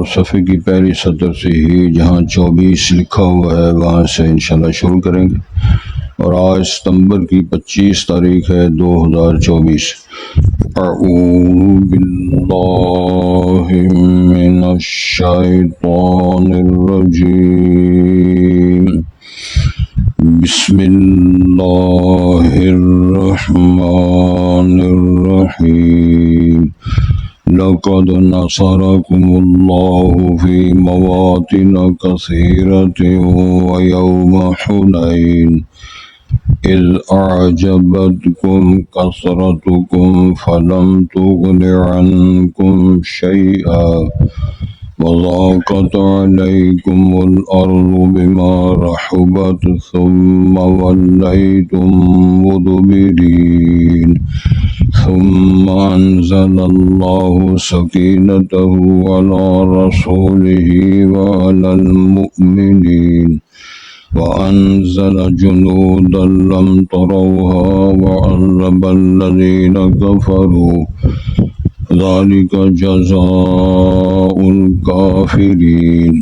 اور صفحے کی پہلی سطر سے ہی جہاں 24 لکھا ہوا ہے وہاں سے انشاءاللہ شروع کریں گے، اور آج ستمبر کی 25 تاریخ ہے 2024۔ اعوذ باللہ من الشیطان الرجیم، بسم اللہ الرحمن الرحیم۔ لقد نصركم الله في مواطن كثيرة ويوم حنين إذ أعجبتكم كثرتكم فلم تغن عنكم شيئا وضاقت عليكم الأرض بما رحبت ثم وليتم مدبرين ثم أنزل الله سكينته على رسوله وعلى المؤمنين وأنزل جنودا لم تروها وعذب الذين كفروا ذلك جزاء الكافرين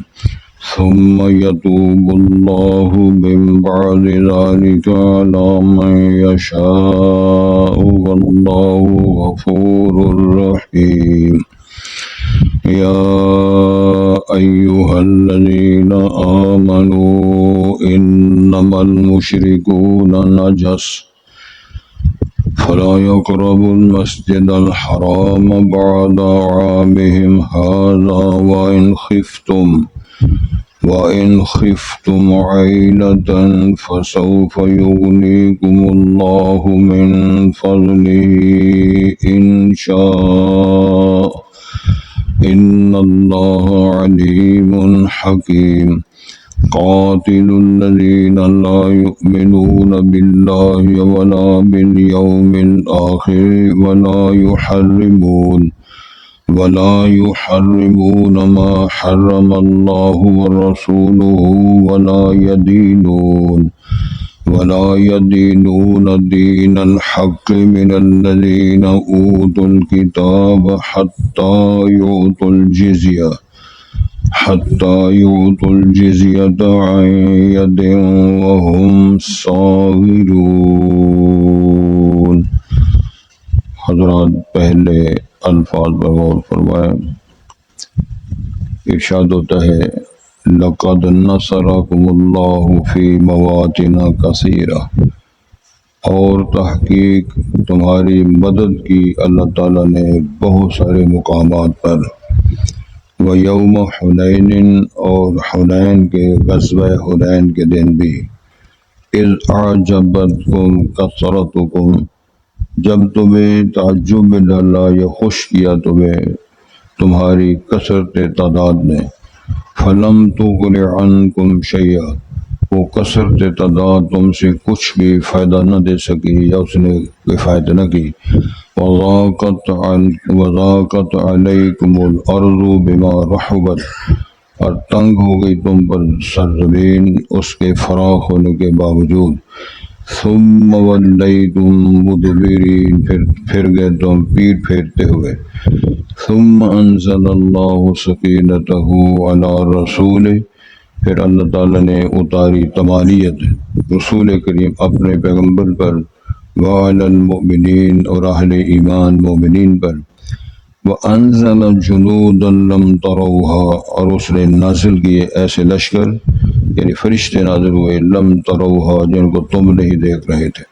ثم يتوب الله من بعد ذلك على من يشاء والله غفور رحيم۔ يا أيها الذين آمنوا إنما المشركون نجس فلا يقربوا المسجد الحرام بعد عامهم هذا وإن خفتم عيلة فسوف يغنيكم الله من فضله إن شاء إن الله عليم حكيم۔ قاتلوا الذين لا يؤمنون بالله ولا باليوم الآخر ولا يحرمون ما حرم الله ورسوله ولا يدينون دين الحق من الذين أوتوا الكتاب حتى يعطوا الجزية عن يد وهم صاغرون۔ حضرات پہلے الفاظ پر غور فرمائیں۔ ارشاد ہوتا ہے لقد نصرکم اللہ فی مواطن کثیرہ، اور تحقیق تمہاری مدد کی اللہ تعالیٰ نے بہت سارے مقامات پر، ویوم حنین، اور حنین کے غزوہ حنین کے دن بھی، اذ اعجبتکم کثرتکم، جب تمہیں تعجب میں ڈالا یا خوش کیا تمہیں تمہاری کثرت تعداد نے، فلم تغن عنکم شیئا، وہ کثرت تعداد تم سے کچھ بھی فائدہ نہ دے سکی یا اس نے کفایت نہ کی، وضاقت علیکم الارض بما رحبت، اور تنگ ہو گئی تم پر سرزمین اس کے فراخ ہونے کے باوجود، ثم ولیتم مدبرین، پھر گئے تم پیٹ پھیرتے ہوئے، ثم انزل اللہ سکینتہ علی رسولہ، پھر اللہ تعالیٰ نے اتاری تمالیت رسول کریم اپنے پیغمبر پر، وعلی المؤمنین، اور اہل ایمان مومنین پر، وانزل جنودا لم تروها، اور اس نے نازل کیے ایسے لشکر، یعنی فرشتے نازل ہوئے، لم تروها، جن کو تم نہیں دیکھ رہے تھے،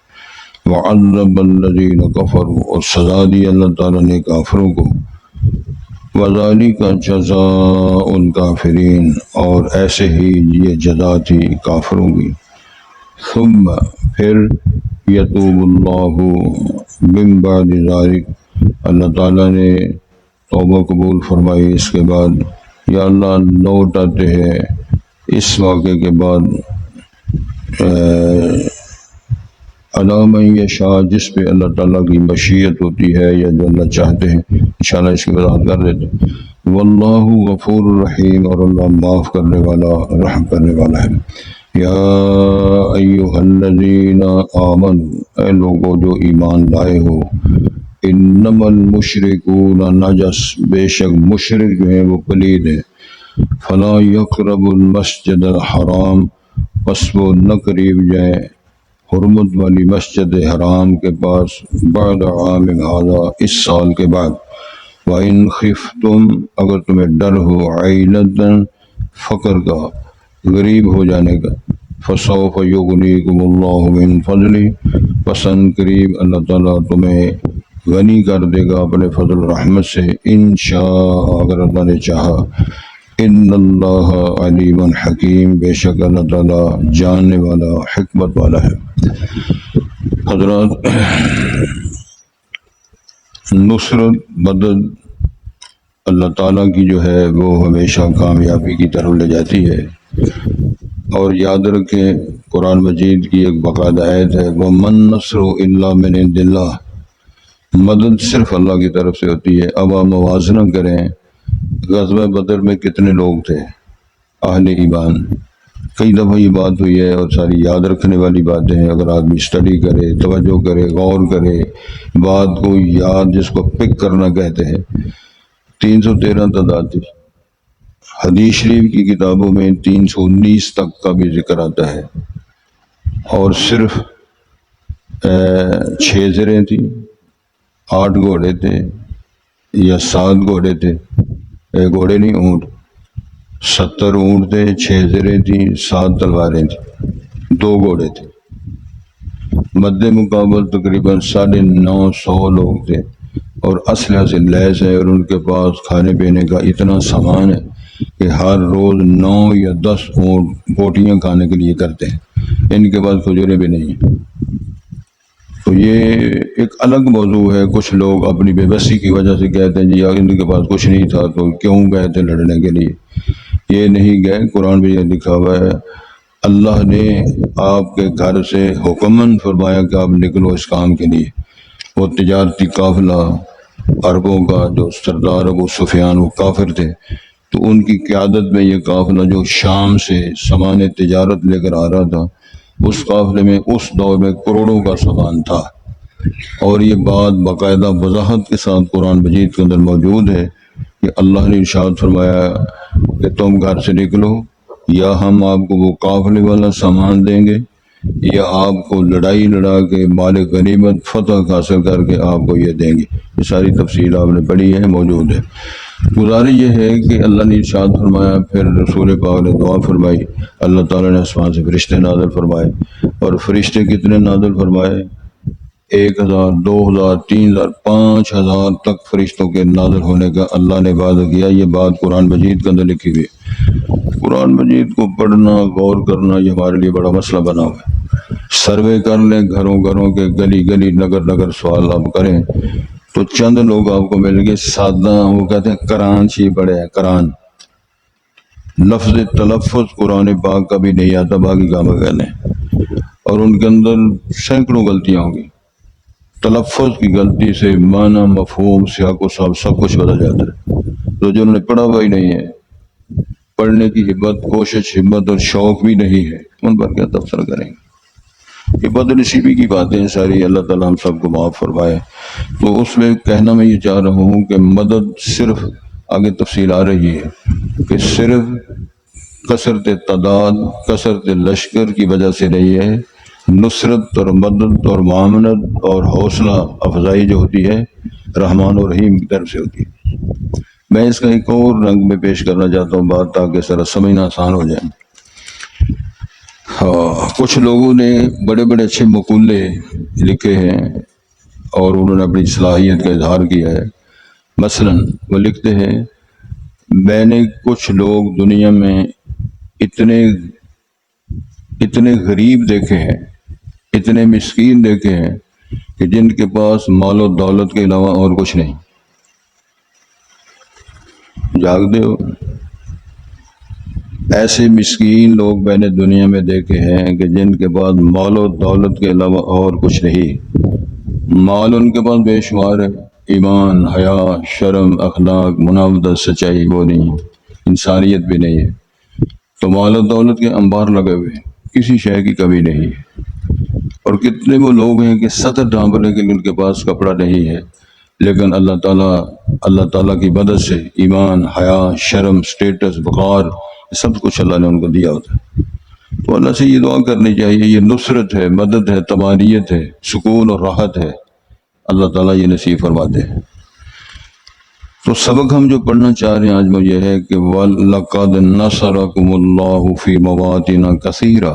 وعذب الذین کفروا، اور سزا دی اللہ تعالیٰ نے کافروں کو، وذالک جزاء الکافرین، اور ایسے ہی یہ جزا تھی کافروں کی، ثم، پھر، یتوب اللہ من بعد ذلک، اللہ تعالیٰ نے توبہ قبول فرمائی اس کے بعد، یا اللہ لوٹ آتے ہیں اس واقعے کے بعد، علی من یشاء، جس پہ اللہ تعالیٰ کی مشیت ہوتی ہے یا جو اللہ چاہتے ہیں، انشاءاللہ اس کی وضاحت کر دیتے ہیں۔ واللہ غفور الرحیم، اور اللہ معاف کرنے والا رحم کرنے والا ہے۔ یا ایھا الذین آمنوا، اے لوگو جو ایمان لائے ہو، انما المشرکون نجس، بے شک مشرک جو ہیں وہ پلید ہیں، فلا یقرب المسجد الحرام، پس وہ نہ قریب جائیں حرمت والی مسجد حرام کے پاس، بعد عام ھذا، اس سال کے بعد، وَإِنْ خِفْتُمْ، اگر تمہیں ڈر ہو، عیلتاً، فقر کا، غریب ہو جانے کا، فَسَوْفَ يُغْنِيكُمُ اللَّهُ مِنْ فَضْلِهِ، پس ان قریب اللہ تعالیٰ تمہیں غنی کر دے گا اپنے فضل و رحمت سے، انشاء، اگر اللہ نے چاہا، ان اللہ علیم حکیم، بے شک اللہ تعالیٰ جاننے والا، حکمت والا ہے۔ حضرات، نصرت مدد اللہ تعالیٰ کی جو ہے وہ ہمیشہ کامیابی کی طرف لے جاتی ہے، اور یاد رکھیں قرآن مجید کی ایک باقاعدہ آیت ہے، وَمَن نَّصْرُ إِلَّا مِنْ عِندِ اللَّهِ، مدد صرف اللہ کی طرف سے ہوتی ہے۔ اب آپ موازنہ کریں، غزوہ بدر میں کتنے لوگ تھے اہل ایمان؟ کئی دفعہ یہ بات ہوئی ہے اور ساری یاد رکھنے والی باتیں ہیں، اگر آدمی اسٹڈی کرے، توجہ کرے، غور کرے، بات کو یاد، جس کو پک کرنا کہتے ہیں۔ 313 تعداد تھی، حدیث شریف کی کتابوں میں 319 تک کا بھی ذکر آتا ہے، اور صرف 6 زریں تھیں، 8 گھوڑے تھے یا 7 گھوڑے تھے، گھوڑے نہیں، اونٹ، 70 اونٹ تھے، 6 زریں تھیں، 7 تلواریں تھیں، 2 گھوڑے تھے، مد مقابل تقریباً 950 لوگ تھے، اور اسلحہ سے لیس ہے، اور ان کے پاس کھانے پینے کا اتنا سامان ہے کہ ہر روز 9 یا 10 اونٹ بوٹیاں کھانے کے لیے کرتے ہیں، ان کے پاس کھجوریں بھی نہیں ہیں۔ تو یہ ایک الگ موضوع ہے، کچھ لوگ اپنی بے بسی کی وجہ سے کہتے ہیں جی ان کے پاس کچھ نہیں تھا تو کیوں گئے تھے لڑنے کے لیے؟ یہ نہیں گئے، قرآن میں یہ لکھا ہوا ہے، اللہ نے آپ کے گھر سے حکمن فرمایا کہ آپ نکلو اس کام کے لیے۔ وہ تجارتی قافلہ عربوں کا، جو سردار ابو سفیان وہ کافر تھے، تو ان کی قیادت میں یہ قافلہ جو شام سے سامان تجارت لے کر آ رہا تھا، اس قافلے میں اس دور میں کروڑوں کا سامان تھا، اور یہ بات باقاعدہ وضاحت کے ساتھ قرآن مجید کے اندر موجود ہے کہ اللہ نے ارشاد فرمایا کہ تم گھر سے نکلو، یا ہم آپ کو وہ قافلے والا سامان دیں گے، یا آپ کو لڑائی لڑا کے مال غنیمت فتح حاصل کر کے آپ کو یہ دیں گے۔ یہ ساری تفصیل آپ نے پڑھی ہے، موجود ہے۔ گزارش یہ ہے کہ اللہ نے ارشاد فرمایا، پھر رسول پاک نے دعا فرمائی، اللہ تعالیٰ نے آسمان سے فرشتے نازل فرمائے، اور فرشتے کتنے نازل فرمائے؟ 1000، 2000، 3000، 5000 تک فرشتوں کے نازل ہونے کا اللہ نے وعدہ کیا۔ یہ بات قرآن مجید کے اندر لکھی ہوئی ہے۔ قرآن مجید کو پڑھنا، غور کرنا، یہ ہمارے لیے بڑا مسئلہ بنا ہوا ہے۔ سروے کر لیں گھروں گھروں کے، گلی گلی، نگر نگر، سوال آپ کریں تو چند لوگ آپ کو مل گئے سادہ، وہ کہتے ہیں قرآن چی پڑھے ہیں، قرآن، لفظ تلفظ قرآن پاک کا بھی نہیں آتا، باقی کام کہنے، اور ان کے اندر سینکڑوں غلطیاں ہوں گی۔ تلفظ کی غلطی سے معنی، مفہوم، سیاق و سباق سب کچھ بدل جاتا ہے۔ تو جنہوں نے پڑھا ہوا ہی نہیں ہے، پڑھنے کی ہمت، کوشش، ہمت اور شوق بھی نہیں ہے، ان پر کیا تبصرہ کریں گے؟ یہ بد نصیبی کی باتیں ساری، اللہ تعالیٰ ہم سب کو معاف فرمائے۔ تو اس میں کہنا میں یہ چاہ رہا ہوں کہ مدد صرف، آگے تفصیل آ رہی ہے، کہ صرف کثرت تعداد، کثرت لشکر کی وجہ سے نہیں ہے، نصرت اور مدد اور معاونت اور حوصلہ افزائی جو ہوتی ہے رحمان و رحیم کی طرف سے ہوتی ہے۔ میں اس کا ایک اور رنگ میں پیش کرنا چاہتا ہوں بات، تاکہ ذرا سمجھنا آسان ہو جائے۔ کچھ لوگوں نے بڑے بڑے اچھے مقولے لکھے ہیں اور انہوں نے اپنی صلاحیت کا اظہار کیا ہے۔ مثلا وہ لکھتے ہیں، میں نے کچھ لوگ دنیا میں اتنے غریب دیکھے ہیں، اتنے مسکین دیکھے ہیں کہ جن کے پاس مال و دولت کے علاوہ اور کچھ نہیں۔ جاگتے ہو؟ ایسے مسکین لوگ میں نے دنیا میں دیکھے ہیں کہ جن کے پاس مال و دولت کے علاوہ اور کچھ نہیں۔ مال ان کے پاس بے شمار ہے، ایمان، حیا، شرم، اخلاق، مناوبت، سچائی وہ نہیں، انسانیت بھی نہیں ہے۔ تو مال و دولت کے انبار لگے ہوئے ہیں، کسی شے کی کمی نہیں ہے۔ اور کتنے وہ لوگ ہیں کہ سطر ڈھانپنے کے لیے ان کے پاس کپڑا نہیں ہے، لیکن اللہ تعالیٰ کی مدد سے ایمان، حیا، شرم، سٹیٹس، وقار، سب کچھ اللہ نے ان کو دیا ہوتا ہے۔ تو اللہ سے یہ دعا کرنی چاہیے، یہ نصرت ہے، مدد ہے، تمانیت ہے، سکون اور راحت ہے، اللہ تعالیٰ یہ نصیب فرما دے۔ تو سبق ہم جو پڑھنا چاہ رہے ہیں آج وہ یہ ہے کہ وَلَقَدْ نَصَرَكُمُ اللَّهُ فِي مَوَاطِنَ كَثِيرًا،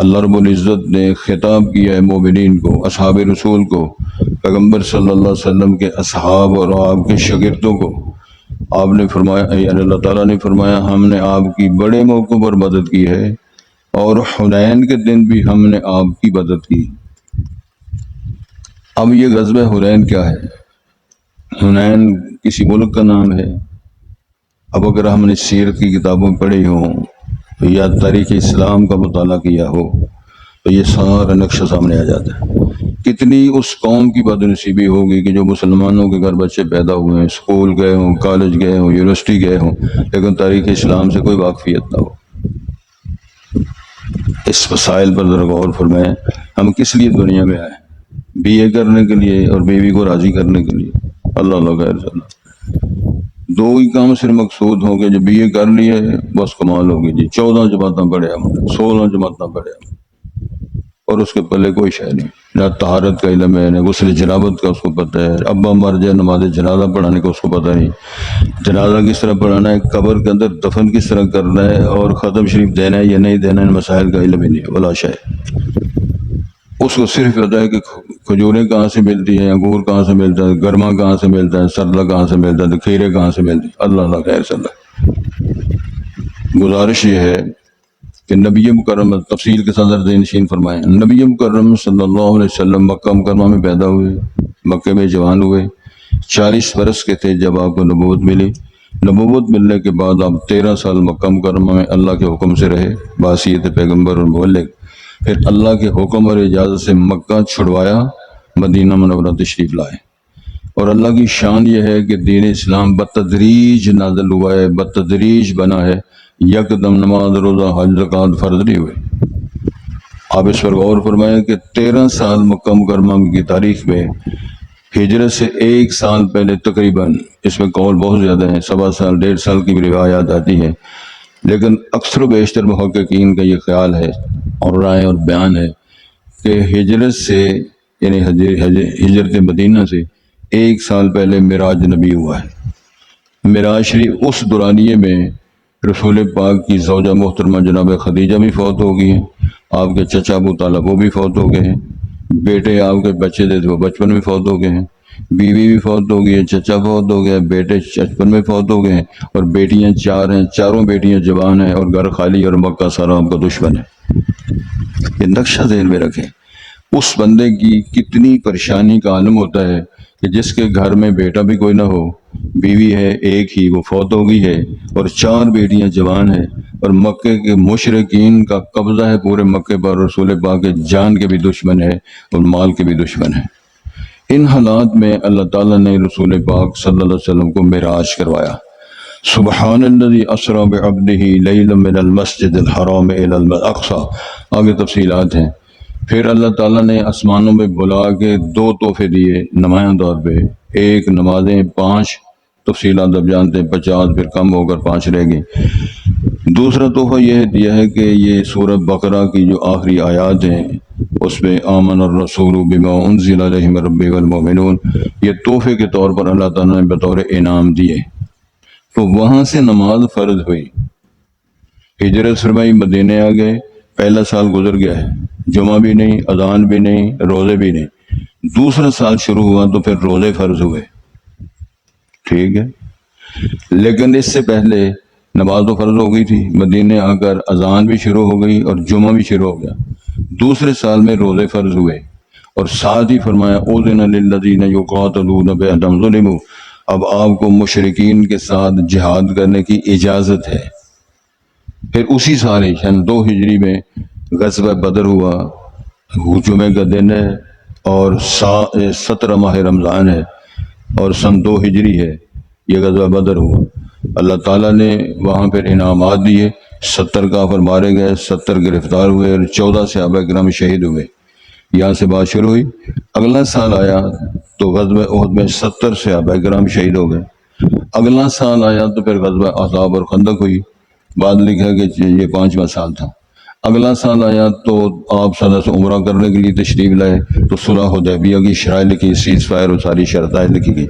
اللہ رب العزت نے خطاب کیا ہے مومنین کو، اصحاب رسول کو، پیغمبر صلی اللہ علیہ وسلم کے اصحاب اور آپ کے شاگردوں کو۔ آپ نے فرمایا، اللہ تعالیٰ نے فرمایا ہم نے آپ کی بڑے موقعوں پر مدد کی ہے، اور حنین کے دن بھی ہم نے آپ کی مدد کی۔ اب یہ غزوہ حنین کیا ہے؟ حنین کسی ملک کا نام ہے؟ اب اگر ہم نے سیرت کی کتابوں پڑھی ہوں یا تاریخ اسلام کا مطالعہ کیا ہو تو یہ سارا نقشہ سامنے آ جاتا ہے۔ کتنی اس قوم کی بد نصیبی ہوگی کہ جو مسلمانوں کے گھر بچے پیدا ہوئے ہیں، اسکول گئے ہوں، کالج گئے ہوں، یونیورسٹی گئے ہوں، لیکن تاریخ اسلام سے کوئی واقفیت نہ ہو۔ اس مسائل پر ذرا غور فرمائیں، ہم کس لیے دنیا میں آئے؟ بی اے کرنے کے لیے اور بیوی کو راضی کرنے کے لیے؟ اللہ خیر صلی دو ہی کام صرف مقصود ہوں گے، جو بی اے کر لیے بس کمال ہوگی جی، 14 جماعتیں پڑھے ہم، 16 جماعتیں پڑھے ہم، اور اس کے پلے کوئی شے نہیں، نہ طہارت کا علم ہے، نہ غسل جنابت کا اس کو پتہ ہے، ابا مر جائے نماز جنازہ پڑھانے کا اس کو پتہ نہیں، جنازہ کس طرح پڑھانا ہے، قبر کے اندر دفن کس طرح کرنا ہے، اور ختم شریف دینا ہے یا نہیں دینا ہے، ان مسائل کا علم ہی نہیں ولا شے۔ اس کو صرف پتہ ہے کہ کھجوریں کہاں سے ملتی ہیں، انگور کہاں سے ملتا ہے، گرما کہاں سے ملتا ہے، سرلا کہاں سے ملتا ہے، کھیرے کہاں سے ملتی ہے۔ اللہ خیر صلی اللہ۔ گزارش یہ ہے کہ نبی مکرم، تفصیل کے ساتھ ذہن نشین فرمائیں، نبی مکرم صلی اللہ علیہ وسلم مکہ مکرمہ میں پیدا ہوئے، مکے میں جوان ہوئے، 40 برس کے تھے جب آپ کو نبوت ملی۔ نبوت ملنے کے بعد آپ 13 سال مکہ مکرمہ میں اللہ کے حکم سے رہے بحیثیت پیغمبر اور مبلغ۔ پھر اللہ کے حکم اور اجازت سے مکہ چھڑوایا، مدینہ منورہ تشریف لائے۔ اور اللہ کی شان یہ ہے کہ دین اسلام بتدریج نازل ہوا ہے، بتدریج بنا ہے، یکدم نماز، روزہ، حج، زکوٰۃ فرض نہیں ہوئے۔ آپ اس پر غور فرمائیں کہ 13 سال مکہ مکرمہ کی تاریخ میں ہجرت سے 1 سال پہلے تقریباً، اس میں قول بہت زیادہ ہیں، 7 سال 1.5 سال کی بھی روایات آتی ہیں، لیکن اکثر و بیشتر محققین کا یہ خیال ہے اور رائے اور بیان ہے کہ ہجرت سے، یعنی ہجرت مدینہ سے 1 سال پہلے معراج نبی ہوا ہے۔ معراج شریف اس دورانیے میں رسول پاک کی زوجہ محترمہ جناب خدیجہ بھی فوت ہو گئی ہیں، آپ کے چچا ابو طالب وہ بھی فوت ہو گئے ہیں، بیٹے آپ کے بچے تھے وہ بچپن میں فوت ہو گئے ہیں، بیوی بھی فوت ہو گئی ہے، چچا فوت ہو گیا، بیٹے بچپن میں فوت ہو گئے ہیں، اور بیٹیاں 4 ہیں، چاروں بیٹیاں جوان ہیں، اور گھر خالی اور مکہ سارا آپ کا دشمن ہے۔ یہ نقشہ ذہن میں رکھیں، اس بندے کی کتنی پریشانی کا عالم ہوتا ہے کہ جس کے گھر میں بیٹا بھی کوئی نہ ہو، بیوی ہے ایک ہی وہ فوت ہو گئی ہے، اور 4 بیٹیاں جوان ہیں، اور مکے کے مشرکین کا قبضہ ہے پورے مکے پر، رسول پاک کے جان کے بھی دشمن ہے اور مال کے بھی دشمن ہے۔ ان حالات میں اللہ تعالیٰ نے رسول پاک صلی اللہ علیہ وسلم کو معراج کروایا۔ سبحان الذی اسری بعبدہ لیلا من المسجد الحرام الی الاقصی، آگے تفصیلات ہیں۔ پھر اللہ تعالیٰ نے آسمانوں میں بلا کے 2 تحفے دیے نمایاں طور پہ، ایک نمازیں 5، تفصیلات اب جانتے ہیں، 50 پھر کم ہو کر 5 رہ گئی۔ دوسرا تحفہ یہ دیا ہے کہ یہ سورہ بقرہ کی جو آخری آیات ہیں اس میں آمن الرسول بما انزل الیہ من ربہ والمؤمنون، یہ تحفے کے طور پر اللہ تعالیٰ نے بطور انعام دیے۔ تو وہاں سے نماز فرض ہوئی، ہجرت فرمائی، مدینے آ گئے، پہلا سال گزر گیا ہے، جمعہ بھی نہیں، اذان بھی نہیں، روزے بھی نہیں۔ دوسرا سال شروع ہوا تو پھر روزے فرض ہوئے، ٹھیک ہے، لیکن اس سے پہلے نماز تو فرض ہو گئی تھی، مدینے آ کر اذان بھی شروع ہو گئی اور جمعہ بھی شروع ہو گیا۔ دوسرے سال میں روزے فرض ہوئے، اور ساتھ ہی فرمایا اذن للذین یقاتلون بانہم ظلموا، اب آپ کو مشرکین کے ساتھ جہاد کرنے کی اجازت ہے۔ پھر اسی سال سن 2 ہجری میں غزوہ بدر ہوا، جمعے کا دن ہے اور 17 ماہ رمضان ہے، اور سن 2 ہجری ہے، یہ غزوہ بدر ہوا۔ اللہ تعالیٰ نے وہاں پھر انعامات دیے، 70 کافر مارے گئے، 70 گرفتار ہوئے، اور 14 صحابہ کرام شہید ہوئے۔ یہاں سے بات شروع ہوئی. اگلا سال آیا تو غزوہ احد میں 70 صحابہ کرام شہید ہو گئے. اگلا سال آیا تو پھر غزوہ احزاب اور خندق ہوئی. بعد لکھا کہ یہ 5واں سال تھا. اگلا سال آیا تو آپ صلی اللہ علیہ وسلم عمرہ کرنے کے لیے تشریف لائے تو صلح حدیبیہ کی شرائط لکھی، سیز فائر اور ساری شرطیں لکھی گئی.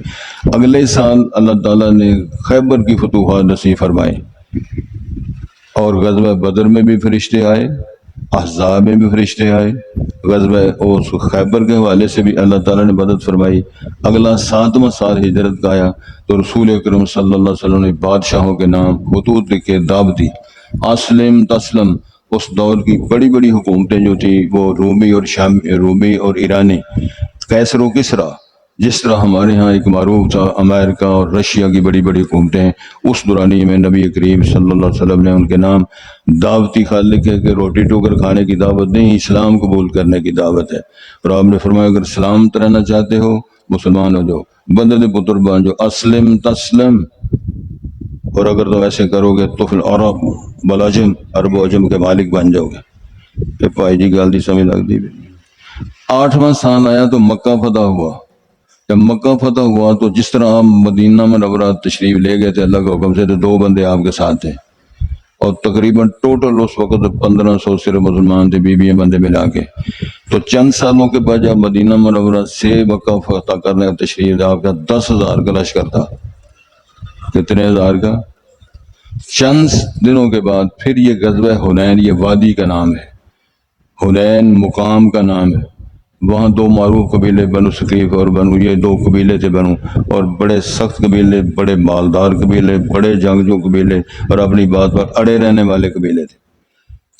اگلے سال اللہ تعالیٰ نے خیبر کی فتوحات نصیب فرمائی اور غزوہ بدر میں بھی فرشتے آئے، احزاب میں بھی فرشتے آئے. غزوہ خیبر کے حوالے سے بھی اللہ تعالیٰ نے مدد فرمائی. اگلا 7واں سال ہجرت کا آیا تو رسول اکرم صلی اللہ علیہ وسلم نے بادشاہوں کے نام خطوط لکھ کے دعوت دی. اسلم تسلم. اس دور کی بڑی بڑی حکومتیں جو تھی وہ رومی اور ایرانی، کیسر و کسریٰ، جس طرح ہمارے ہاں ایک معروف تھا امریکہ اور رشیا کی بڑی بڑی حکومتیں، اس دورانی میں نبی کریم صلی اللہ علیہ وسلم نے ان کے نام دعوتی خط لکھے کہ روٹی ٹوکر کھانے کی دعوت نہیں، اسلام قبول کرنے کی دعوت ہے. اور آپ نے فرمایا اگر سلامت رہنا چاہتے ہو مسلمان ہو جاؤ، بدل پتر بن جاؤ، اسلم تسلم. اور اگر تم ایسے کرو گے تو پھر عرب بلاجم، عرب و عجم کے مالک بن جاؤ گے. پھر پائی جی گل دی سمجھ لگتی. 8واں سال آیا تو مکہ فتح ہوا. جب مکہ فتح ہوا تو جس طرح آپ مدینہ منورہ تشریف لے گئے تھے اللہ کے حکم سے، تو 2 بندے آپ کے ساتھ تھے اور تقریباً ٹوٹل اس وقت 1500 صرف مسلمان تھے، بیویاں بندے ملا کے. تو چند سالوں کے بعد جب مدینہ منورہ سے مکہ فتح کرنے کا تشریف آپ کا 10,000 کا لشکر تھا. کتنے ہزار کا؟ چند دنوں کے بعد پھر یہ غزوہ حنین، یہ وادی کا نام ہے، حنین مقام کا نام ہے. وہاں 2 معروف قبیلے بنو ثقیف اور یہ 2 قبیلے تھے بنو، اور بڑے سخت قبیلے، بڑے مالدار قبیلے، بڑے جنگجو قبیلے اور اپنی بات پر اڑے رہنے والے قبیلے تھے.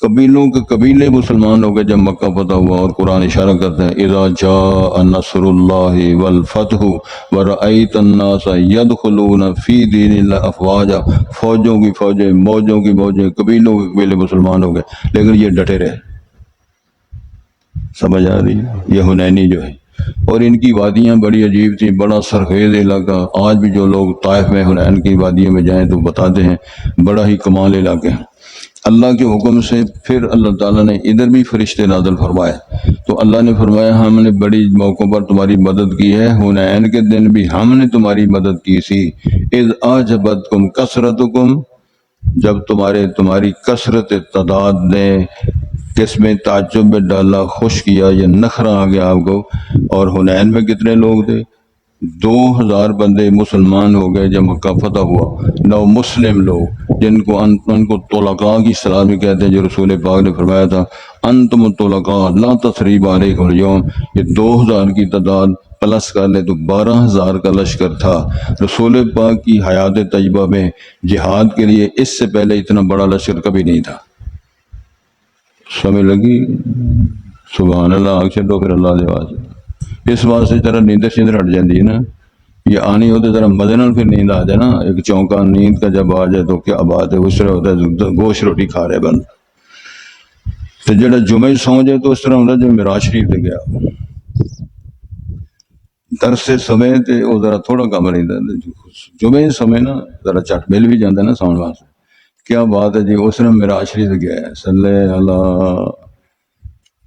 قبیلوں کے قبیلے مسلمان ہو گئے جب مکہ فتح ہوا. اور قرآن اشارہ کرتا ہے اذا جاء نصر اللہ والفتح ورأیت الناس یدخلون فی دین اللہ افواجا. فوجوں کی فوجیں، موجوں کی موجیں، قبیلوں کے قبیلے مسلمان ہو گئے، لیکن یہ ڈٹے رہے. سمجھ آ رہی ہے؟ یہ حنینی جو ہے، اور ان کی وادیاں بڑی عجیب تھیں، بڑا سرخیز علاقہ. آج بھی جو لوگ طائف میں حنین کی وادیوں میں جائیں تو بتاتے ہیں بڑا ہی کمال علاقے ہیں. اللہ کے حکم سے پھر اللہ تعالیٰ نے ادھر بھی فرشتے نازل فرمائے. تو اللہ نے فرمایا ہم نے بڑی موقعوں پر تمہاری مدد کی ہے، حنین کے دن بھی ہم نے تمہاری مدد کی تھی. اذ اعجبتکم کثرتکم، جب تمہاری کثرت تعداد نے کس میں تعجب میں ڈالا، خوش کیا، یہ نخرہ آ گیا آپ کو. اور حنین میں کتنے لوگ تھے؟ 2000 بندے مسلمان ہو گئے جب مکہ فتح ہوا. 9 مسلم لوگ جن کو ان کو طلقاء کی اصطلاح بھی کہتے ہیں، جو رسول پاک نے فرمایا تھا انتم الطلقاء لا تثریب علیکم اليوم. یہ 2000 کی تعداد پلس کر لے تو 12,000 کا لشکر تھا. رسول پاک کی حیات طیبہ میں جہاد کے لیے اس سے پہلے اتنا بڑا لشکر کبھی نہیں تھا. سمجھ لگی؟ سبحان اللہ. آنکھ چھڈو پھر اللہ دے واسطے. اس واسطے ذرا نیند شندر ہٹ جاتی ہے نا، یہ آنی ہوتے ذرا مزے نال پھر نیند آ جائے نا. ایک چونکا نیند کا جب آ جائے تو کیا بات ہے، اس طرح ہوتا ہے گوشت روٹی کھا رہے بند. تو جڑا جمعہ سو جائے تو اس طرح ہوتا ہے جو معراج شریف تے گیا. درس سمے تے وہ ذرا تھوڑا کم رہتا ہے، جمعے سمے نا ذرا چٹ مل بھی جاتا ہے نا سون واسطے. کیا بات ہے جی، اس نے معراج شریف تے گیا ہے. صلی اللہ.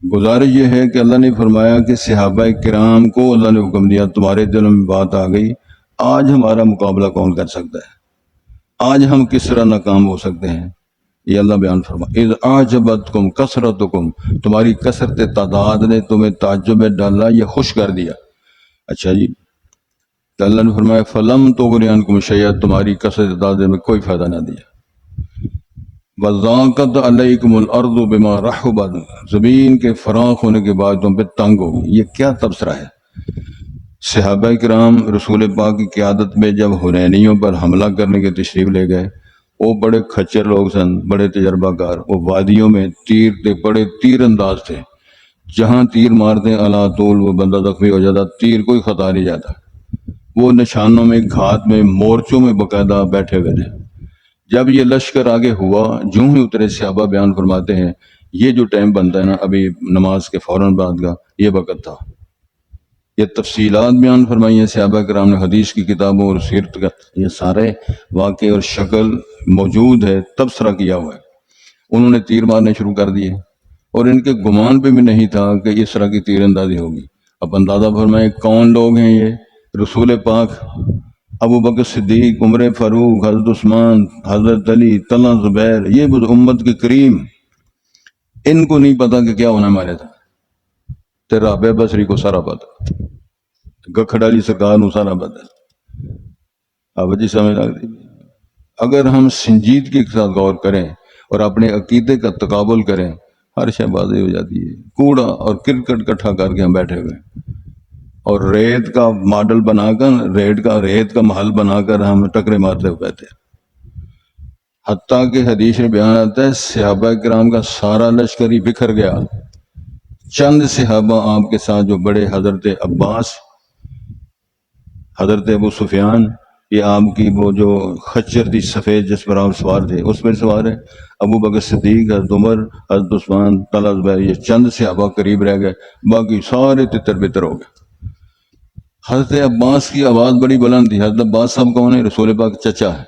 گزارش یہ ہے کہ اللہ نے فرمایا کہ صحابہ کرام کو اللہ نے حکم دیا تمہارے دلوں میں بات آ گئی، آج ہمارا مقابلہ کون کر سکتا ہے، آج ہم کس طرح ناکام ہو سکتے ہیں. یہ اللہ بیان فرما اذ اعجبتکم کثرتکم، تمہاری کثرت تعداد نے تمہیں تعجب میں ڈالا، یہ خوش کر دیا. اچھا جی، تو اللہ نے فرمایا فلم تغنی عنکم شیئا، تمہاری کثرت تعداد میں کوئی فائدہ نہ دیا. وَضَاقَتْ عَلَيْكُمُ الْأَرْضُ بِمَا رَحُبَتْ، زمین کے فراخ ہونے کے بعد تم پہ تنگ ہو گئی. یہ کیا تبصرہ ہے؟ صحابہ کرام رسول پاک کی قیادت میں جب حنینیوں پر حملہ کرنے کے تشریف لے گئے، وہ بڑے کھچر لوگ سن، بڑے تجربہ کار. وہ وادیوں میں تیر تھے، بڑے تیر انداز تھے، جہاں تیر مارتے علا طول وہ بندہ زخمی ہو جاتا، تیر کوئی خطا نہیں جاتا. وہ نشانوں میں، گھات میں، مورچوں میں باقاعدہ بیٹھے ہوئے تھے. جب یہ لشکر آگے ہوا، جوں ہی اترے صحابہ بیان فرماتے ہیں یہ جو ٹائم بنتا ہے نا ابھی نماز کے فوراً بعد کا، یہ وقت تھا. یہ تفصیلات بیان فرمائی ہیں صحابہ کرام نے حدیث کی کتابوں اور سیرت کا، یہ سارے واقعے اور شکل موجود ہے، تبصرہ کیا ہوا ہے. انہوں نے تیر مارنے شروع کر دیے اور ان کے گمان پہ بھی نہیں تھا کہ اس طرح کی تیر اندازی ہوگی۔ اب اندازہ فرمائیں کون لوگ ہیں یہ؟ رسول پاک، ابو بکر صدیق، عمر فاروق، حضرت عثمان، حضرت علی، طلحہ زبیر، یہ امت کے کریم، ان کو نہیں پتا کہ کیا ہونا ہمارے تھا۔ تیرا رابع بصری کو سارا پتا، گکھڑ علی سرکار نو سارا پتا۔ اب جی سمجھ لگتی، اگر ہم سنجیدگی کے ساتھ غور کریں اور اپنے عقیدے کا تقابل کریں، ہر شے واضح ہو جاتی ہے۔ کوڑا اور کرکٹ کٹھا کر کے ہم بیٹھے ہوئے، اور ریت کا ماڈل بنا کر، ریت کا محل بنا کر ہم ٹکرے مارتے ہوئے بیٹھے۔ حتیٰ کہ حدیث میں بیان آتا ہے صحابہ کرام کا سارا لشکر ہی بکھر گیا، چند صحابہ آپ کے ساتھ جو بڑے، حضرت عباس، حضرت ابو سفیان، یہ آپ کی وہ جو خچر تھی سفید جس پر آپ سوار تھے اس پر سوار ہے، ابو بکر صدیق، حضرت عمر، حضرت عثمان، طلحہ زبیر، یہ چند صحابہ قریب رہ گئے، باقی سارے تتر بتر ہو گئے۔ حضرت عباس کی آواز بڑی بلند تھی۔ حضرت عباس صاحب کون ہے؟ رسول پاک چچا ہے،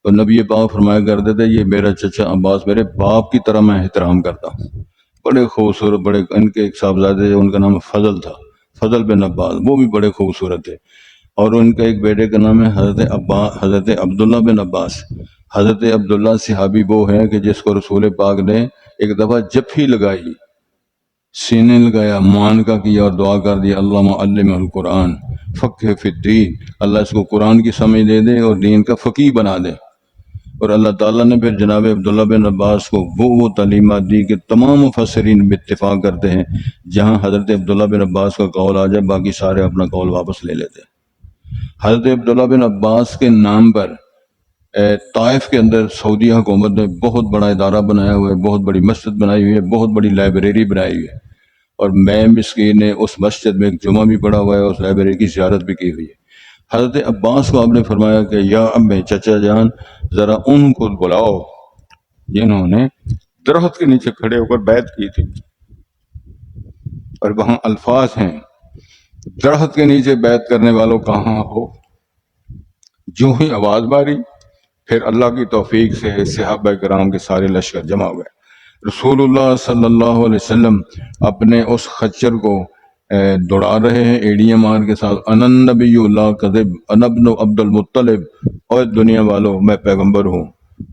اور نبی پاک فرمایا کرتے تھے یہ میرا چچا عباس میرے باپ کی طرح میں احترام کرتا ہوں۔ بڑے خوبصورت، بڑے، ان کے ایک صاحبزادے ان کا نام فضل تھا، فضل بن عباس، وہ بھی بڑے خوبصورت تھے، اور ان کا ایک بیٹے کا نام ہے حضرت عبداللہ بن عباس۔ حضرت عبداللہ صحابی وہ ہے کہ جس کو رسول پاک نے ایک دفعہ جپھی لگائی، سینے لگایا، معانقہ کیا اور دعا کر دیا اللہم علمہ القرآن فقہ فی الدین، اللہ اس کو قرآن کی سمجھ دے دے اور دین کا فقیہ بنا دے۔ اور اللہ تعالیٰ نے پھر جناب عبداللہ بن عباس کو وہ تعلیمات دی کہ تمام مفسرین اتفاق کرتے ہیں جہاں حضرت عبداللہ بن عباس کا قول آ جائے باقی سارے اپنا قول واپس لے لیتے ہیں۔ حضرت عبداللہ بن عباس کے نام پر طائف کے اندر سعودی حکومت نے بہت بڑا ادارہ بنایا ہوا ہے، بہت بڑی مسجد بنائی ہوئی ہے، بہت بڑی لائبریری بنائی ہوئی ہے، اور میں مسکین نے اس مسجد میں ایک جمعہ بھی پڑھا ہوا ہے، اس لائبریری کی زیارت بھی کی ہوئی ہے۔ حضرت عباس کو آپ نے فرمایا کہ یا امی، چچا جان، ذرا ان کو بلاؤ جنہوں نے درخت کے نیچے کھڑے ہو کر بیعت کی تھی، اور وہاں الفاظ ہیں درخت کے نیچے بیعت کرنے والوں کہاں ہو؟ جو ہی آواز ماری پھر اللہ کی توفیق سے صحابہ کرام کے سارے لشکر جمع ہوئے۔ رسول اللہ صلی اللہ علیہ وسلم اپنے اس خچر کو دوڑا رہے ہیں ایڑیاں مار کے ساتھ، انا نبی اللہ کذب انا ابن عبد المطلب، اور دنیا والوں میں پیغمبر ہوں،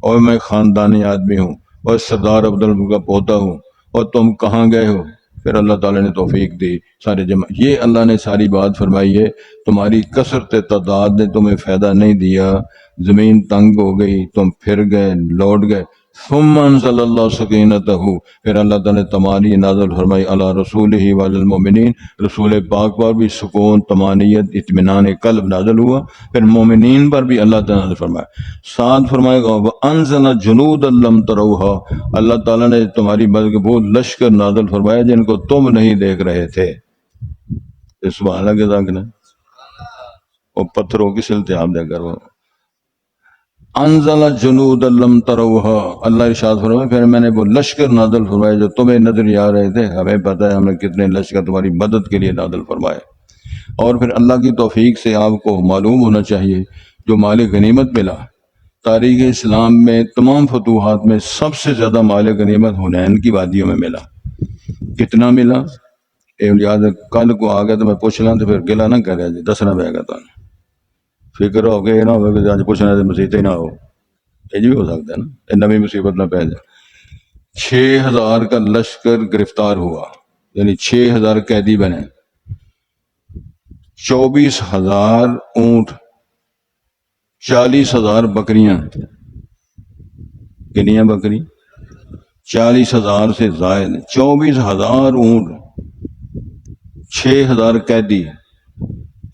اور میں خاندانی آدمی ہوں، اور سردار عبد المطلب کا پوتا ہوں، اور تم کہاں گئے ہو؟ پھر اللہ تعالیٰ نے توفیق دی، سارے جمع، یہ اللہ نے ساری بات فرمائی ہے۔ تمہاری کثرت تعداد نے تمہیں فائدہ نہیں دیا، زمین تنگ ہو گئی، تم پھر گئے، لوٹ گئے، ثم انزل اللہ سکینتہ، پھر اللہ تعالیٰ نے تمانی نازل فرمائی علی رسولہ وعلی المؤمنین، رسول پاک پر بھی سکون، طمانینت، اطمینان قلب نازل ہوا، پھر مومنین پر بھی اللہ تعالیٰ نے فرمایا، ساتھ فرمائے گا وانزل جنودا لم تروہا، اللہ تعالیٰ نے تمہاری مدد وہ لشکر نازل فرمایا جن کو تم نہیں دیکھ رہے تھے۔ سبحان اللہ کے ذاکر وہ پتھروں کی التهاب دے کر وہ انزل جنود لم تروہا، اللہ ارشاد فرمایا پھر میں نے وہ لشکر نازل فرمائے جو تمہیں نظر نہیں آ رہے تھے، ہمیں پتہ ہے ہم نے کتنے لشکر تمہاری مدد کے لیے نازل فرمائے۔ اور پھر اللہ کی توفیق سے آپ کو معلوم ہونا چاہیے جو مال غنیمت ملا تاریخ اسلام میں تمام فتوحات میں سب سے زیادہ مال غنیمت حنین کی وادیوں میں ملا۔ کتنا ملا؟ یاد کل کو آ گیا تو میں پوچھ لوں تو پھر گلا نہ کرے جی، دسنا پائے گا تو فکر ہو گیا نہ ہو کہ آج پوچھنا تو مصیبت ہی نہ ہو، یہ بھی ہو سکتا ہے نا، یہ نئی مصیبت نہ پہ جائے۔ 6000 کا لشکر گرفتار ہوا، یعنی 6000 قیدی بنے، 24,000 اونٹ، 40,000 بکریاں، کنیاں بکری 40,000 سے زائد، 24,000 اونٹ، 6,000 قیدی،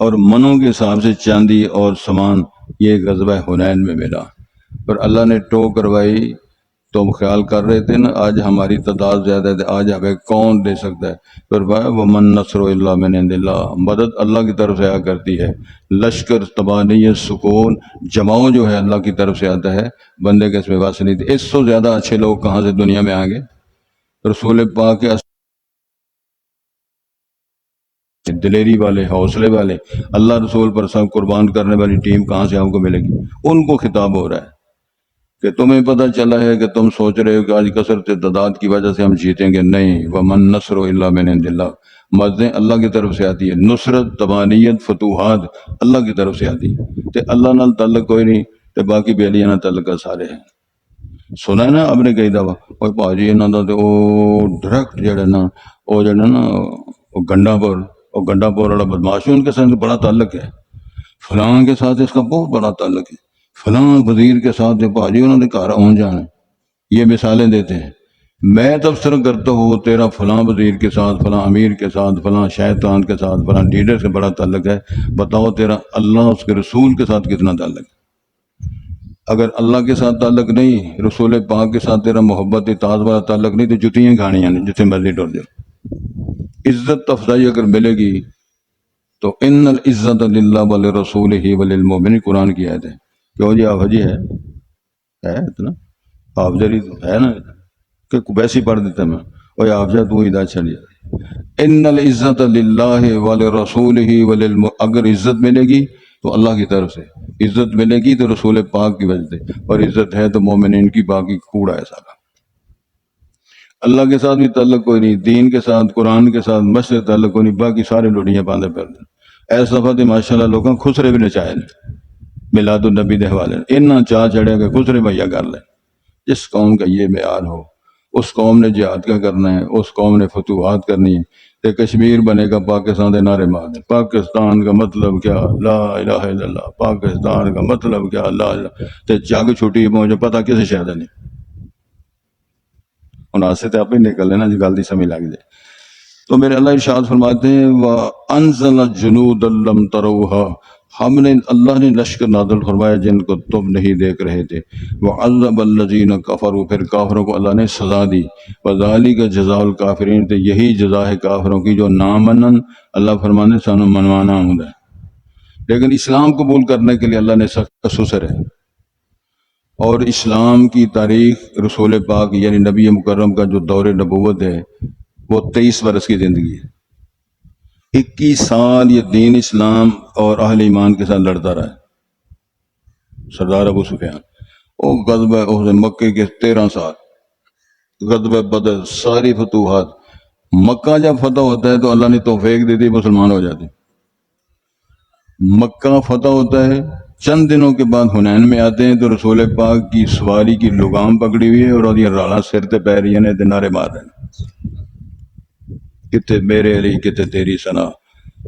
اور منوں کے حساب سے چاندی اور سامان، یہ غزوہ حنین میں ملا۔ پر اللہ نے ٹو کروائی، تم خیال کر رہے تھے نا آج ہماری تعداد زیادہ ہے، آج ہمیں کون دے سکتا ہے؟ پھر وَمَن نَّصْرُ إِلَّا مِنْ عِندِ اللَّهِ، مدد اللہ کی طرف سے آیا کرتی ہے، لشکر تباہ نہیں ہے، سکون جماؤ جو ہے اللہ کی طرف سے آتا ہے، بندے کے اس میں واسطہ نہیں تھے۔ اس سے زیادہ اچھے لوگ کہاں سے دنیا میں آئیں گے؟ رسول پاک کے دلیری والے، حوصلے والے، اللہ رسول پر سب قربان کرنے والی ٹیم کہاں سے آپ کو ملے گی؟ ان کو خطاب ہو رہا ہے کہ تمہیں پتہ چلا ہے کہ تم سوچ رہے ہو کہ آج کثرت تعداد کی وجہ سے ہم جیتیں گے، نہیں، ومن نصر الا من عند اللہ، مددیں اللہ کی طرف سے آتی ہے، نصرت، تبانیت، فتوحات اللہ کی طرف سے آتی ہے، تے اللہ نال تعلق کوئی نہیں، تے باقی بیلیاں نال تعلق سارے ہیں۔ سنا ہے نا آپ نے کئی دفعہ، اور بھاجی انہاں دا تے او ڈائریکٹ جڑا نا، او جڑا نا او گنڈا پور والا بدماش ہے، ان کے ساتھ بڑا تعلق ہے، فلاں کے ساتھ اس کا بہت بڑا تعلق ہے، فلاں وزیر کے ساتھ بھاجی انہوں نے گھر آن جانا ہے۔ یہ مثالیں دیتے ہیں، میں تبصرہ کرتا ہوں تیرا فلاں وزیر کے ساتھ، فلاں امیر کے ساتھ، فلاں شیطان کے ساتھ، فلاں لیڈر سے بڑا تعلق ہے، بتاؤ تیرا اللہ اس کے رسول کے ساتھ کتنا تعلق ہے؟ اگر اللہ کے ساتھ تعلق نہیں، رسول پاک کے ساتھ تیرا محبت اطاعت والا تعلق نہیں، تو جتیاں کھانیاں نہیں، جتنے مرضی ٹر جاؤ۔ عزت افزائی اگر ملے گی تو ان العزت للہ ولرسولہ وللمؤمنین، قرآن کی آیت ہے۔ کیوں جی آپ حجی ہے اتنا آپ جری ہے نا کہ ویسے ہی پڑھ دیتا میں، اور آپ جا تو ہدایت چل جائے۔ ان العزت للہ ولرسولہ اگر عزت ملے گی تو اللہ کی طرف سے، عزت ملے گی تو رسول پاک کی وجہ سے، اور عزت ہے تو مومنین کی، باقی کوڑا ہے سارا۔ اللہ کے ساتھ بھی تعلق کوئی نہیں، دین کے ساتھ، قرآن کے ساتھ، مسجد سے تعلق کوئی نہیں، باقی سارے لوڑیاں باندھے پھرتے۔ ایسا دفعہ ماشاءاللہ لوگوں خسرے بھی نچائے میلاد النبی دے حوالے اتنا چاہ چڑھے کہ خسرے بھیا کر لیں۔ جس قوم کا یہ معیار ہو، اس قوم نے جہاد کا کرنا ہے، اس قوم نے فتوحات کرنی ہے، کہ کشمیر بنے گا پاکستان دے نعرے مار دیں، پاکستان کا مطلب کیا، لا الہ الا اللہ، پاکستان کا مطلب کیا، لا الہ، تے جگ چھٹی مجھے پتا کسی شاید نہیں، انہاں سے تے آپ ہی نکل لینا جو گل دی سمجھ لگ جائے۔ تو میرے اللہ ارشاد فرماتے ہیں وَأَنزَلَ جُنُودًا لَّمْ تَرَوْهَا، ہم نے اللہ نے لشکر نازل فرمایا جن کو تم نہیں دیکھ رہے تھے، وَعَذَّبَ الَّذِينَ كَفَرُوا، پھر کافروں کو اللہ نے سزا دی، وَذَلِكَ جَزَاءُ الْكَافِرِينَ، تو یہی جزا ہے کافروں کی جو نہ منن۔ اللہ فرمانے سانو منوانا ہوں ہے، لیکن اسلام قبول کرنے کے لیے اللہ نے سخت سسر ہے۔ اور اسلام کی تاریخ رسول پاک یعنی نبی مکرم کا جو دور نبوت ہے وہ 23 برس کی زندگی ہے۔ 21 سال یہ دین اسلام اور اہل ایمان کے ساتھ لڑتا رہا ہے۔ سردار ابو سفیان، وہ غزوہ مکے کے 13 سال، غزوہ بدر، ساری فتوحات، مکہ جب فتح ہوتا ہے تو اللہ نے توفیق دی تھی مسلمان ہو جاتے۔ مکہ فتح ہوتا ہے، چند دنوں کے بعد حنین میں آتے ہیں تو رسول پاک کی سواری کی لگام پکڑی ہوئی ہے اور یہ راڑا سر تے پیر نے نعرے مار رہے ہیں، کتے میرے علی کتے تیری ثنا۔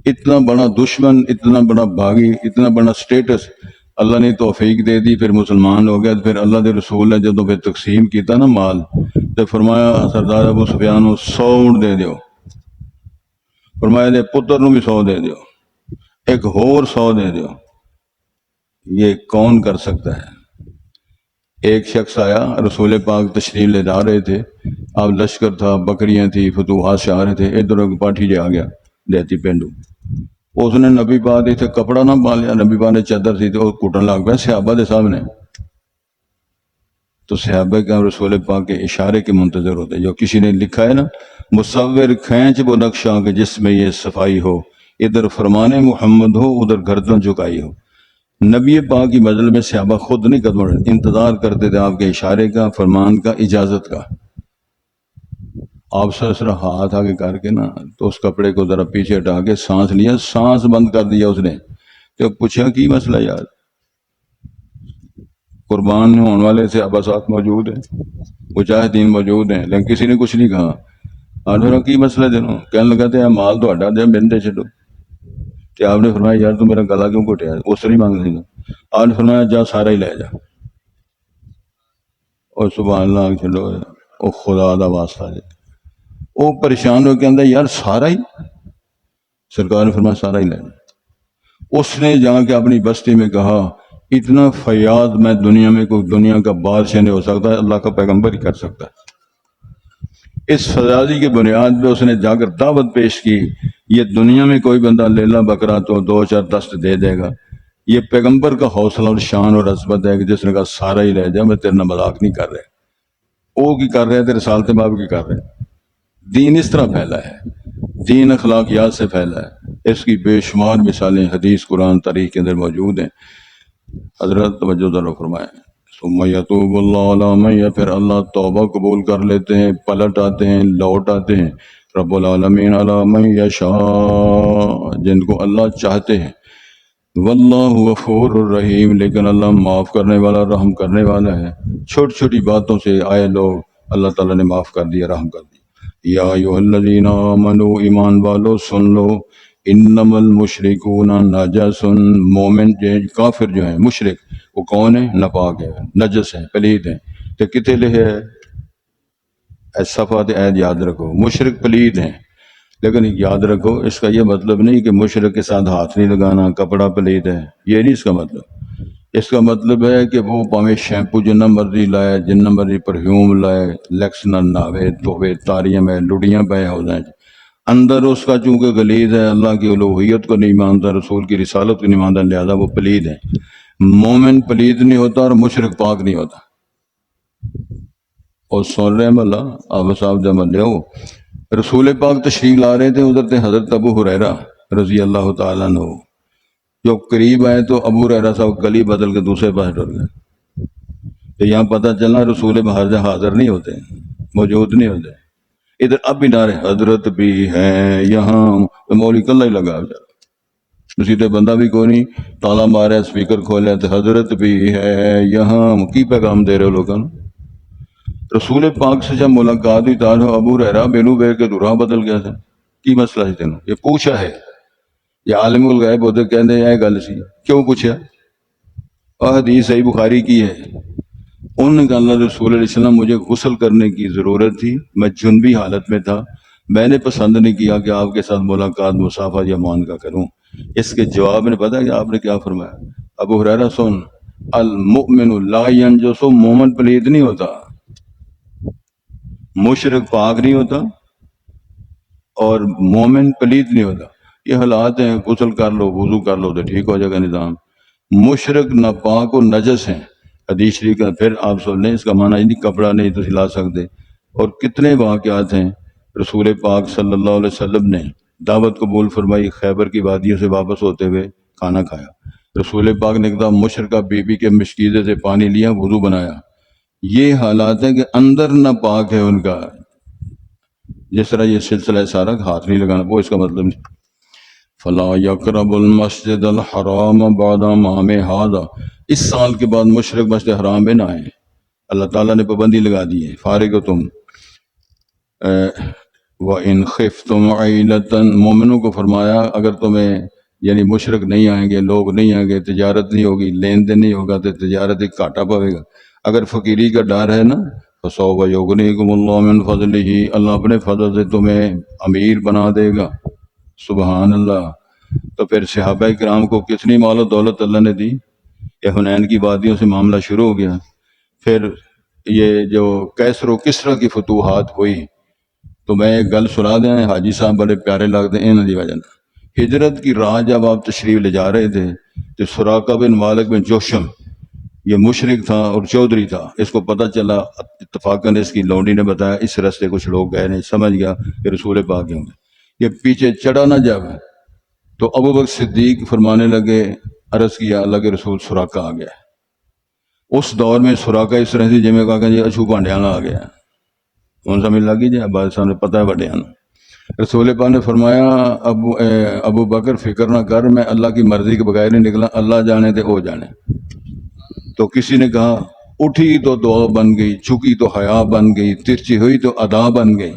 اتنا بڑا دشمن، اتنا بڑا باغی، اتنا بڑا سٹیٹس اللہ نے توفیق دے دی، پھر مسلمان ہو گیا۔ پھر اللہ دے رسول نے جدوں پھر تقسیم کیتا نا مال، تو فرمایا سردار ابو سفیان کو 100 اونٹ دے دیو، فرمایا دے پتر نو بھی 100 دے دیو، ایک ہور 100 دے دیو۔ یہ کون کر سکتا ہے؟ ایک شخص آیا، رسول پاک تشریف لے جا رہے تھے، اب لشکر تھا، بکریاں تھی، فتوحات سے آ رہے تھے، ادھر ایک پاٹھی جا گیا دیتی پینڈو، اس نے نبی پاک اتنے کپڑا نہ پا لیا، نبی پاک نے چادر سی تو کٹن لگ پیا صحابہ دے سامنے۔ تو صحابہ کا رسول پاک کے اشارے کے منتظر ہوتے، جو کسی نے لکھا ہے نا، مصور کھینچ وہ نقشہ کہ جس میں یہ صفائی ہو، ادھر فرمانے محمد ہو، ادھر گردن جھکائی ہو۔ نبی پاک کی مجلس میں صحابہ خود نہیں قدم اٹھاتے، انتظار کرتے تھے آپ کے اشارے کا، فرمان کا، اجازت کا۔ آپ سر ہاتھ آگے کر کے نا تو اس کپڑے کو ذرا پیچھے ہٹا کے سانس لیا، سانس بند کر دیا اس نے، تو پوچھا کی مسئلہ یار؟ قربان ہونے والے سے ابا ساتھ موجود ہیں، مجاہدین موجود ہیں، لیکن کسی نے کچھ نہیں کہا۔ آدھا کی مسئلہ دنوں کہنے لگا تھے مال تو ہٹا دیا، میں دے چھڈو۔ کہ آپ نے فرمایا یار تو میرا گلا کیوں گھٹیا؟ اس سے نہیں مانگ سی۔ آپ نے فرمایا جا سارا ہی لے جا، اور سبحان اللہ چلو، او خدا دا واسطہ جائے۔ وہ پریشان ہو کے اندر یار سارا ہی، سرکار نے فرمایا سارا ہی لے جا۔ اس نے جا کے اپنی بستی میں کہا اتنا فیاض میں دنیا میں کوئی دنیا کا بادشاہ نہیں ہو سکتا، اللہ کا پیغمبر ہی کر سکتا ہے۔ اس فیاضی کی بنیاد پہ اس نے جا کر دعوت پیش کی، یہ دنیا میں کوئی بندہ لیلا بکرا تو 2 4 دست دے دے گا، یہ پیغمبر کا حوصلہ اور شان اور عظمت ہے کہ جس نے کہا سارا ہی لے جا، میں تیرے نہ مذاق نہیں کر رہے۔ وہ کی کر رہے تیرے رسالت باب کی کر رہے۔ دین اس طرح پھیلا ہے، دین اخلاقیات سے پھیلا ہے، اس کی بے شمار مثالیں حدیث، قرآن، تاریخ کے اندر موجود ہیں۔ حضرت توجہ ذرا فرمائیں۔ ثم یتوب اللہ علی من یشاء، پھر اللہ توبہ قبول کر لیتے ہیں، پلٹ آتے ہیں، لوٹ آتے ہیں رب العالمین علی من یشاء، جن کو اللہ چاہتے ہیں۔ واللہ غفور الرحیم، لیکن اللہ معاف کرنے والا، رحم کرنے والا ہے۔ چھوٹی چھوٹی باتوں سے آئے لوگ اللہ تعالیٰ نے معاف کر دیا، رحم کر دیا۔ یا ایھا الذین آمنوا، ایمان والو سن لو، انما المشرکون نجس، مومن کافر جو ہیں، مشرک وہ کون ہے؟ ناپاک ہے، نجس ہے، پلید ہے۔ تو کتے لکھے ہے صفات عید یاد رکھو، مشرک پلید ہیں، لیکن یاد رکھو اس کا یہ مطلب نہیں کہ مشرک کے ساتھ ہاتھ نہیں لگانا، کپڑا پلید ہے، یہ نہیں اس کا مطلب۔ اس کا مطلب ہے کہ وہ پاویں شیمپو جنہ مرضی لائے، جنہ مرضی پرفیوم لائے، لیکس نہ ناوے توے تاریاں میں لڑیاں پہ ہو جائیں، اندر اس کا چونکہ غلیظ ہے، اللہ کی الوہیت کو نہیں مانتا، رسول کی رسالت کو نہیں مانتا، لہذا وہ پلید ہے۔ مومن پلید نہیں ہوتا اور مشرک پاک نہیں ہوتا۔ اور سن رہے ہیں اللہ، آپ صاحب جب لے ہو رسول پاک تشریف لا رہے تھے، ادھر تھے حضرت ابو ہریرہ رضی اللہ تعالیٰ عنہ، جو قریب آئے تو ابو ہریرہ صاحب گلی بدل کے دوسرے پاس ڈر گئے۔ تو یہاں پتہ چلا رسول حاضر نہیں ہوتے، موجود نہیں ہوتے۔ ادھر اب بھی نعرے حضرت بھی ہے یہاں، تو مولوی کلہ ہی لگا بیچارہ، نصیحت بندہ بھی کوئی نہیں، تالا مارے اسپیکر کھولے تو حضرت بھی ہے یہاں، کی پیغام دے رہے ہو لوگوں کو؟ رسول پاک سے جب ملاقات ہوئی تو ابو ہریرہ بینو بے کے راہ بدل گیا تھا، کی مسئلہ سی تینوں؟ یہ پوچھا ہے، یہ عالم الغیب ہوتے کہندے یہ گل سی، کیوں پوچھا؟ حدیث صحیح بخاری کی ہے، انہوں نے کہا اللہ رسول علیہ السلام مجھے غسل کرنے کی ضرورت تھی، میں جنبی حالت میں تھا، میں نے پسند نہیں کیا کہ آپ کے ساتھ ملاقات مصافحہ یا معانقہ کروں۔ اس کے جواب میں پتہ ہے کہ آپ نے کیا فرمایا؟ ابو ہریرہ سن، المؤمن لا ینجس، مومن پلید نہیں ہوتا، مشرک پاک نہیں ہوتا، اور مومن پلید نہیں ہوتا۔ یہ حالات ہیں، غسل کر لو، وضو کر لو تو ٹھیک ہو جائے گا نظام۔ مشرک ناپاک و نجس ہیں، حدیث شریف کا پھر آپ سن لیں، اس کا معنی نہیں کپڑا نہیں تو لا سکتے۔ اور کتنے واقعات ہیں، رسول پاک صلی اللہ علیہ وسلم نے دعوت قبول فرمائی، خیبر کی وادیوں سے واپس ہوتے ہوئے کھانا کھایا، رسول پاک نے ایک مشرکہ بی بی کے مشکیزے سے پانی لیا، وضو بنایا۔ یہ حالات ہیں کہ اندر ناپاک ہے ان کا، جس طرح یہ سلسلہ سارا ہاتھ نہیں لگانا، وہ اس کا مطلب نہیں۔ فلا یقرب المسجد الحرام بعد عام ھذا، اس سال کے بعد مشرک مسجد حرام میں نہ آئیں، اللہ تعالیٰ نے پابندی لگا دی ہے۔ فارغ تم وَإِنْ خِفْتُمْ عَيْلَةً، مومنوں کو فرمایا اگر تمہیں یعنی مشرک نہیں آئیں گے، لوگ نہیں آئیں گے، تجارت نہیں ہوگی، لین دین نہیں ہوگا تو تجارت ایک گھاٹا پوے گا۔ اگر فقیری کا ڈر ہے نا، فَسَوْفَ يُغْنِيكُمُ اللَّهُ مِنْ فَضْلِهِ، اللہ اپنے فضل سے تمہیں امیر بنا دے گا۔ سبحان اللہ۔ تو پھر صحابہ کرام کو کتنی مال و دولت اللہ نے دی، یہ حنین کی وادیوں سے معاملہ شروع ہو گیا۔ پھر یہ جو کیسر و کسریٰ کی فتوحات ہوئی، تو میں ایک گل سنا دیں، حاجی صاحب بڑے پیارے لگتے ہیں انہوں دی وجہ نہ۔ ہجرت کی راہ جب آپ تشریف لے جا رہے تھے تو سراقہ بن مالک بن جوشم، یہ مشرک تھا اور چودھری تھا، اس کو پتہ چلا، اتفاقاً اس کی لونڈی نے بتایا اس راستے کچھ لوگ گئے نہیں، سمجھ گیا کہ رسول پاک ہوں گے۔ یہ پیچھے چڑھا نہ جب تو ابو بکر صدیق فرمانے لگے، عرض کیا اللہ کے رسول سراقہ آ گیا۔ اس دور میں سراقہ اس طرح سے جی میں کہا کہ جی اچھو پانڈیاں آ گیا، ان سمجھ لگی جی ابا صاحب نے پتہ ہے بڑیاں۔ رسول پاک نے فرمایا ابو بکر فکر نہ کر، میں اللہ کی مرضی کے بغیر نہیں نکلا، اللہ جانے تے وہ جانے۔ تو کسی نے کہا اٹھی تو دعا بن گئی، جھکی تو حیا بن گئی، ترچی ہوئی تو ادا بن گئی۔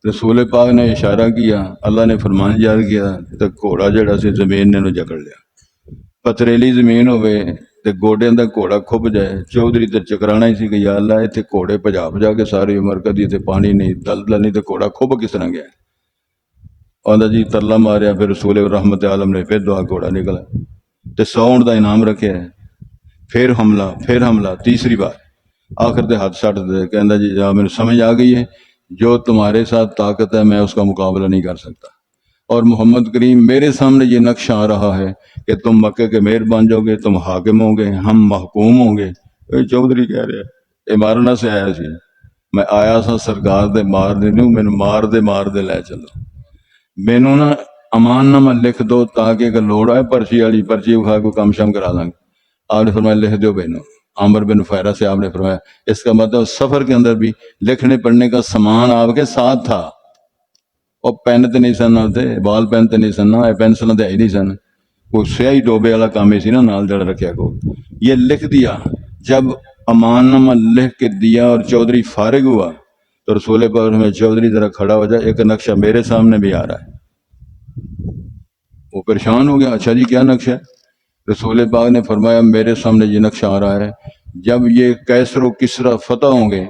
رسول پاک نے اشارہ کیا، اللہ نے فرمان جاری کیا تو گھوڑا جڑا سی زمین نے جکڑ لیا۔ پتریلی زمین ہوئے تے گوڑے دا گھوڑا کھب جائے، چودھری تے چکرانا ہی سی کہ یا اللہ ایتھے گھوڑے پجا پجا کے ساری عمر کدی تے پانی نہیں، دلدل نہیں، تے گھوڑا کھب کس طرح گیا؟ اور جی ترلا ماریا، پھر رسول رحمت عالم نے پھر دعا، گھوڑا نکلا تے 100 دا انعام رکھے، پھر حملہ تیسری بار، آخر تے ہاتھ سٹ دے، کہندا جی جا میرے سمجھ آ گئی ہے، جو تمہارے ساتھ طاقت ہے میں اس کا مقابلہ نہیں کر سکتا، اور محمد کریم میرے سامنے یہ نقشہ آ رہا ہے کہ تم مکے کے میر بن جاؤ گے، تم حاکم ہوں گے، ہم محکوم ہوں گے۔ چودھری کہہ رہے ہیں مارنا سے آیا سی، میں آیا سا سرکار دے مار دے نہیں، مینوں مار دے لے چلو، مینوں نا امان نامہ لکھ دو تاکہ اگر لوڑ آئے پرچی والی پرچی اٹھا کو کم شم کرا دیں گے۔ آپ نے فرمایا لکھ دیو بینو، عامر بن فہرہ سے آپ نے فرمایا اس کا مطلب سفر کے اندر بھی لکھنے پڑھنے کا سامان آپ کے ساتھ تھا، اور پین تو نہیں سن ہوتے، بال پین تو نہیں سن، پینسل تو ہے ہی نہیں سن، وہ سیاہی ڈوبے والا کام ہی سی نا نال جڑا رکھیا کو، یہ لکھ دیا۔ جب امان نامہ لکھ کے دیا اور چودھری فارغ ہوا تو رسول پاک میں چودھری ذرا کھڑا ہو جائے، ایک نقشہ میرے سامنے بھی آ رہا ہے۔ وہ پریشان ہو گیا، اچھا جی کیا نقشہ ہے؟ رسول پاک نے فرمایا میرے سامنے یہ نقشہ آ رہا ہے، جب یہ کیسر و کسرا فتح ہوں گے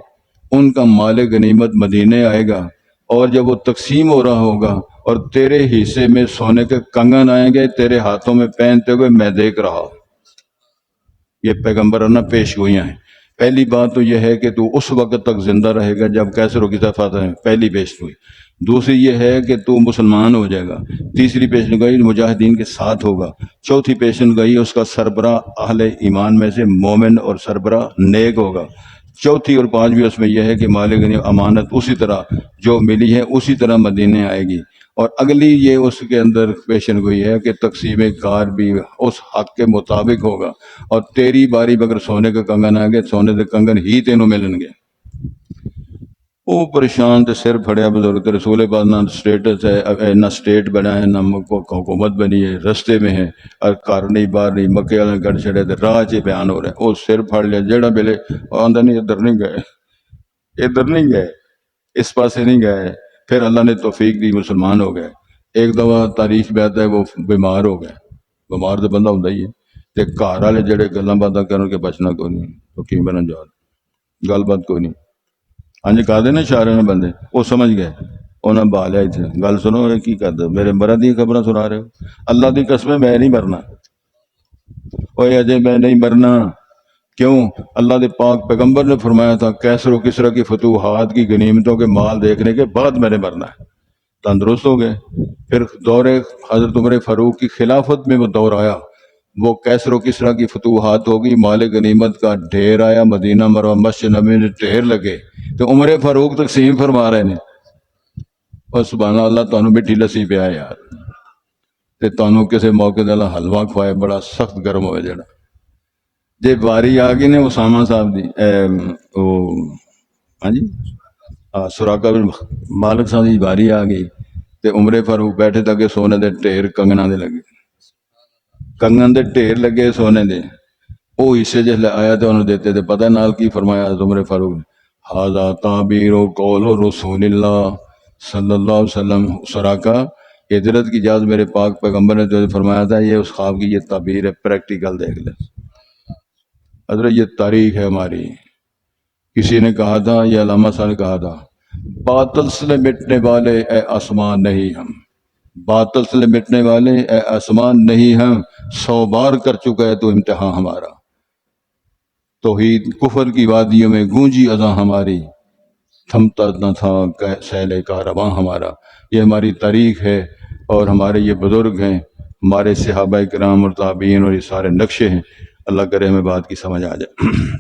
ان کا مال غنیمت مدینے آئے گا، اور جب وہ تقسیم ہو رہا ہوگا اور تیرے حصے میں سونے کے کنگن آئیں گے تیرے ہاتھوں میں پہنتے ہوئے میں دیکھ رہا ہوں۔ یہ پیغمبرانہ پیش گوئیاں ہیں۔ پہلی بات تو یہ ہے کہ تو اس وقت تک زندہ رہے گا جب کیسر و کسرا فتح ہے، پہلی پیش گوئی۔ دوسری یہ ہے کہ تو مسلمان ہو جائے گا۔ تیسری پیشن گوئی مجاہدین کے ساتھ ہوگا۔ چوتھی پیشن گوئی اس کا سربراہ اہل ایمان میں سے مومن اور سربراہ نیک ہوگا۔ چوتھی اور پانچویں اس میں یہ ہے کہ مال غنیمت امانت اسی طرح جو ملی ہے اسی طرح مدینے آئے گی۔ اور اگلی یہ اس کے اندر پیشن گوئی ہے کہ تقسیم کار بھی اس حق کے مطابق ہوگا، اور تیری باری بگر سونے کے کنگن آئیں گے سونے کے کنگن ہی تینوں ملن گے۔ وہ پریشان تے سر پھڑیا بزرگ تے رسول پاک نہ سٹیٹس ہے، نہ سٹیٹ بنا ہے، نہ حکومت بنی ہے، رستے میں ہے، اور کار نہیں باہر نہیں، مکے والے گڑ چڑے تے راہ چ بیان ہو رہا ہے۔ وہ سر پھڑ لیا جیڑا ملے آندا نہیں ادھر نہیں گئے، ادھر نہیں گئے، اس پاسے نہیں گئے۔ پھر اللہ نے توفیق دی، مسلمان ہو گئے۔ ایک دفعہ تاریخ میں آتا ہے وہ بیمار ہو گئے، بیمار تو بندہ ہوتا ہی ہے، تے گھر والے جڑے گلاں باتاں کرن کے بچنا کوئی نہیں، تو کی بنن جا گل بات کوئی نہیں۔ ہاں جی کہا دے نا اشارے نے بندے، وہ سمجھ گئے، انہاں بہا لیا اتنے گل سنو کی کرتے میرے مرد دی خبریں سنا رہے ہو؟ اللہ دی قسم میں نہیں مرنا، اوے اجے میں نہیں مرنا۔ کیوں؟ اللہ دے پاک پیغمبر نے فرمایا تھا کیسر و کسرا کی فتوحات کی غنیمتوں کے مال دیکھنے کے بعد میں نے مرنا ہے۔ تندرست ہو گئے۔ پھر دور حضرت عمر فاروق کی خلافت میں وہ دور آیا، وہ کیسر و کسرا کی فتوحات ہوگی، مال غنیمت کا ڈھیر آیا، مدینہ مروا مسجد نبی میں ڈھیر لگے تو عمر فاروق تقسیم فرما رہے ہیں، اور سبحان اللہ تانوں میٹھی لسی پیا یار، تے تانوں کسے موقع دے اللہ حلوہ کھوائے بڑا سخت گرم ہوئے جڑا جے باری آ گئی نے اسامہ صاحب دی ہاں جی سراقہ بن مالک صاحب دی باری آ گئی تے عمر فاروق بیٹھے تک سونے دے ڈھیر کنگنا دے لگے، کنگن دے ڈھیر لگے سونے دے، وہ حصے جس آیا تو انہوں دیتے تھے۔ پتہ نال کی فرمایا عمر فاروق نے، ھذا تعبیر و قول رسول اللہ صلی اللہ علیہ وسلم، سراقہ ہجرت کی اجازت میرے پاک پیغمبر نے جو فرمایا تھا یہ اس خواب کی یہ تعبیر ہے، پریکٹیکل دیکھ لیں حضرت، یہ تاریخ ہے ہماری۔ کسی نے کہا تھا، یہ علامہ صاحب نے کہا تھا، باطل سے مٹنے والے اے آسمان نہیں ہم، باطل سے مٹنے والے اے آسمان نہیں ہم، 100 بار کر چکا ہے تو امتحان ہمارا، توحید کفر کی وادیوں میں گونجی اذاں ہماری، تھمتا نہ تھا سیل کارواں ہمارا۔ یہ ہماری تاریخ ہے، اور ہمارے یہ بزرگ ہیں، ہمارے صحابہ کرام اور تابعین، اور یہ سارے نقشے ہیں۔ اللہ کرے ہمیں بات کی سمجھ آ جائے۔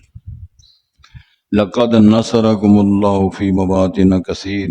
لقد نصرکم اللہ فی مواطن کثیر،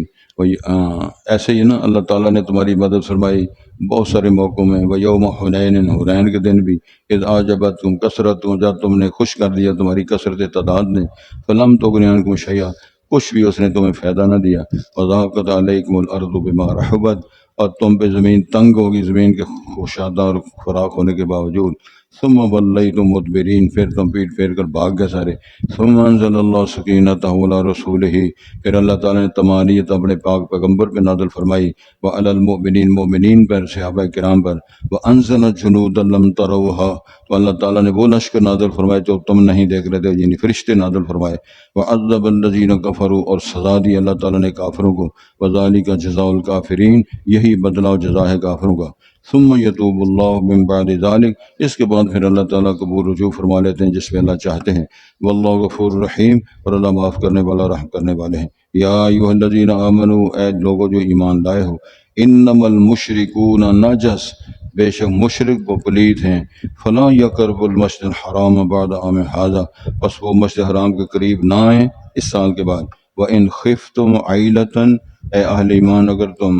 ایسے ہی نا اللہ تعالیٰ نے تمہاری مدد فرمائی بہت سارے موقعوں میں، ویوم حنین، حنین کے دن بھی، اذ اعجبتکم کثرتکم، جب تم نے خوش کر دیا تمہاری کثرت تعداد نے، فلم تغن عنکم شیئا، کچھ بھی اس نے تمہیں فائدہ نہ دیا، وضاقت علیکم الارض بما رحبت، اور تم پہ زمین تنگ ہوگی زمین کے خوشادہ اور خوراک ہونے کے باوجود، ثم ولیتم مدبرین، پھر تم پیٹ پھیر کر بھاگ گئے سارے، ثم انزل اللہ سکینتہ علی رسولہ، پھر اللہ تعالیٰ نے تمانیت اپنے پاک پیغمبر پہ نازل فرمائی، وعلی المؤمنین، مومنین پر، صحابہ کرام پر، وانزل جنودا لم تروها، تو اللہ تعالیٰ نے وہ لشکر نازل فرمائے جو تم نہیں دیکھ رہے تھے، یعنی فرشتے نازل فرمائے، وعذب الذین کفروا، اور سزا دی اللہ تعالیٰ نے کافروں کو، وذالک جزاء الکافرین، یہی بدلہ و جزا ہے کافروں کا، ثم یتوب اللہ من بعد ذلک، اس کے بعد پھر اللہ تعالیٰ قبول رجوع فرما لیتے ہیں جس پہ اللہ چاہتے ہیں، واللہ غفور رحیم، اور اللہ معاف کرنے والا رحم کرنے والے ہیں۔ یا ایھا الذین آمنوا، اے لوگو جو ایمان لائے ہو، انما المشرکون نجس، بے شک مشرک و پلید ہیں، فلا یقربوا المسجد الحرام بعد عام ھذا، پس وہ مسجد حرام کے قریب نہ آئیں اس سال کے بعد، وَإِنْ خِفْتُمْ عَيْلَةً، اے اہل ایمان اگر تم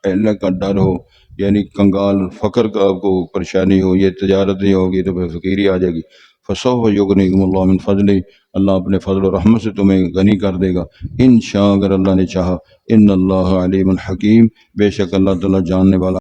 اللہ کا ڈر ہو، یعنی کنگال فقر کا آپ کو پریشانی ہو، یہ تجارت نہیں ہوگی تو پھر فقیری آ جائے گی، فسوف یغنیکم اللہ من فضلہ، اللہ اپنے فضل و رحمت سے تمہیں غنی کر دے گا انشاء، اگر اللہ نے چاہا۔ ان اللہ علیم حکیم، بے شک اللہ تعالیٰ جاننے والا